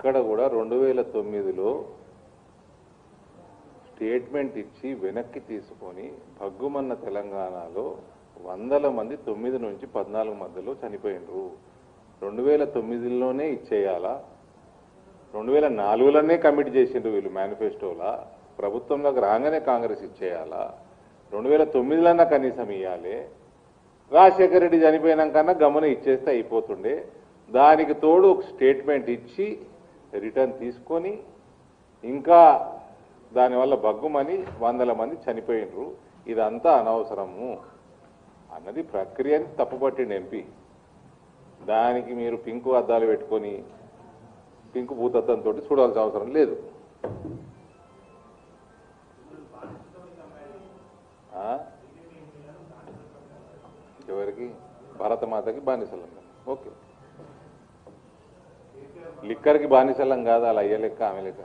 ఇక్కడ కూడా 2009లో స్టేట్మెంట్ ఇచ్చి వెనక్కి తీసుకొని భగ్గుమన్న తెలంగాణలో వందల మంది 9 నుంచి 14 మధ్యలో చనిపోయినరు. 2009లోనే ఇచ్చేయాలా? 2004లోనే కమిట్ చేసిండ్రు వీళ్ళు మేనిఫెస్టోలా. ప్రభుత్వంలోకి రాగానే కాంగ్రెస్ ఇచ్చేయాలా? 2009లన్నా కనీసం ఇవ్వాలి. రాజశేఖర రెడ్డి చనిపోయినాకన్నా గమన ఇచ్చేస్తే అయిపోతుండే. దానికి తోడు ఒక స్టేట్మెంట్ ఇచ్చి రిటర్న్ తీసుకొని ఇంకా దానివల్ల బగ్గుమని వందల మంది చనిపోయినరు. ఇదంతా అనవసరము అన్నది ప్రక్రియని తప్పుపట్టిండు ఎంపీ. దానికి మీరు పింకు అద్దాలు పెట్టుకొని పింకు భూతత్వంతో చూడాల్సిన అవసరం లేదు. ఎవరికి? భారతమాతకి బానిసలం. ఓకే, లిక్కర్కి బానిసలం కాదు, అలా అయ్యే లెక్క ఆమె లెక్క.